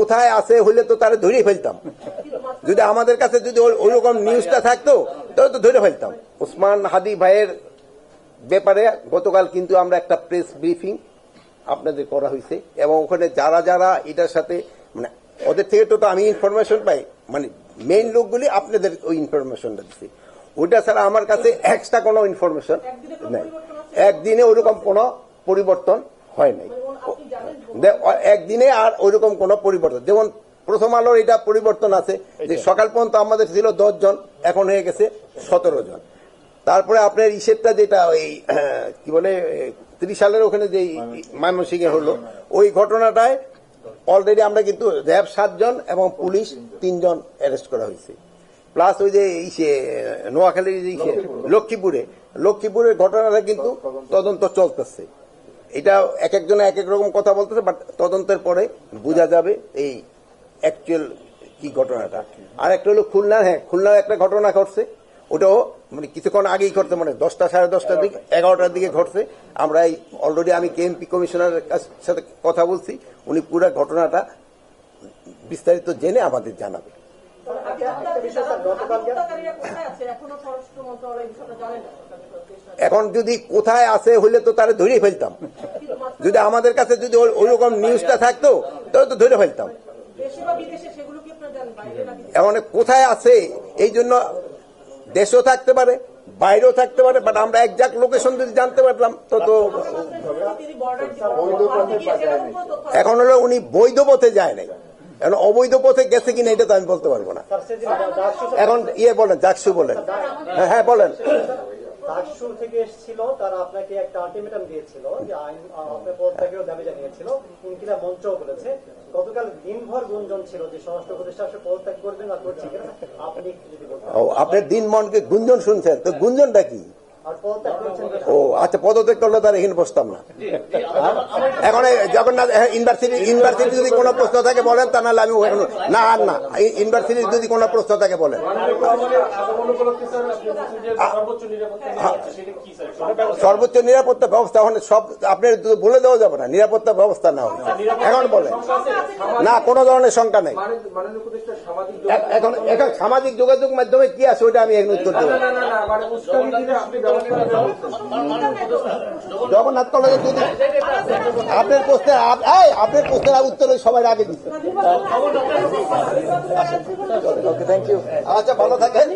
কোথায় আছে হইলে তো তারা ধরে ফেলতাম। যদি আমাদের কাছে যদি ওইরকম নিউজটা থাকতো তাহলে তো ধরে ফেলতাম। ওসমান হাদি ভাইয়ের ব্যাপারে গতকাল কিন্তু আমরা একটা প্রেস ব্রিফিং আপনাদের করা হয়েছে, এবং ওখানে যারা যারা এটার সাথে মানে ওদের থেকে তো আমি ইনফরমেশন পাই, মানে মেইন লোকগুলি আপনাদের ওই ইনফরমেশনটা দিচ্ছে। ওইটা ছাড়া আমার কাছে এক্সট্রা কোনো ইনফরমেশন নাই। একদিনে ওইরকম কোনো পরিবর্তন হয় নাই, একদিনে আর ওইরকম কোনো পরিবর্তন। যেমন প্রথম আলোর এটা পরিবর্তন আছে যে সকাল পর্যন্ত আমাদের ছিল 10 জন, এখন হয়ে গেছে 17 জন। তারপরে আপনার হিসেবটা যেটা ওই কি বলে 30 সালের ওখানে যে ময়মনসিংহে হলো, ওই ঘটনাটায় অলরেডি আমরা কিন্তু র্যাব 7 জন এবং পুলিশ 3 জন অ্যারেস্ট করা হয়েছে। প্লাস ওই যে নোয়াখালীর লক্ষ্মীপুরের ঘটনাটা কিন্তু তদন্ত চলতেছে। এটা এক একজনে এক এক রকম কথা বলতেছে, বাট তদন্তের পরে বোঝা যাবে এই অ্যাকচুয়াল কি ঘটনাটা। আর একটা হলো খুলনার একটা ঘটনা ঘটছে, ওটাও মানে কিছুক্ষণ আগেই ঘটছে, মানে 10টা সাড়ে 10টার দিকে 11টার দিকে ঘটছে। আমরা এই অলরেডি আমি কেএমপি কমিশনারের সাথে কথা বলছি, উনি পুরো ঘটনাটা বিস্তারিত জেনে আমাদের জানাবে। এখন যদি কোথায় আছে হইলে তো তারা ধরে ফেলতাম। যদি আমাদের কাছে যদি ওইরকম নিউজটা থাকতো তাহলে তো ধরে ফেলতাম। এখন কোথায় আছে এই জন্য দেশেও থাকতে পারে, বাইরেও থাকতে পারে, বাট আমরা একজাক্ট লোকেশন যদি জানতে পারতাম তো এখন হলো উনি বৈধ পথে যায় নাই, এখন অবৈধ পথে গেছে কিনা এটা তো আমি বলতে পারবো না। এখন বলেন জাকসু বলেন। হ্যাঁ বলেন। ডাকসু থেকে এসেছিল, তারা আপনাকে একটা আলটিমেটাম দিয়েছিল যে আইন আপনার পদত্যাগেরও দাবি জানিয়েছিল, হুমকিরা মঞ্চও বলেছে। গতকাল দিনভর গুঞ্জন ছিল যে স্বরাষ্ট্র উপদেষ্টা আসলে পদত্যাগ করবেন না করছেন কিনা, আপনি যদি বলতেন। আপনার দিনমনকে গুঞ্জন শুনছেন, তো গুঞ্জনটা কি? ও আচ্ছা, পদত্যাগ করলে তার এখানে বসতাম না। এখন জগন্নাথ ইউনিভার্সিটি যদি কোনো প্রশ্ন থাকে বলেন, তা নাহলে আমি না আর না ইউনিভার্সিটির যদি কোনো প্রশ্ন থাকে বলেন। সর্বোচ্চ নিরাপত্তা ব্যবস্থা এখন সব আপনার বলে দেওয়া যাবে না, নিরাপত্তা ব্যবস্থা না হবে এখন বলেন না, কোনো ধরনের শঙ্কা নেই। এখন সামাজিক যোগাযোগ মাধ্যমে কি আছে ওইটা আমি এখন উত্তর দেবো। জগন্নাথ কলেজে যদি আপনার প্রশ্নের উত্তর সবাই আগে দিচ্ছে। Thank you. আচ্ছা, ভালো থাকেন।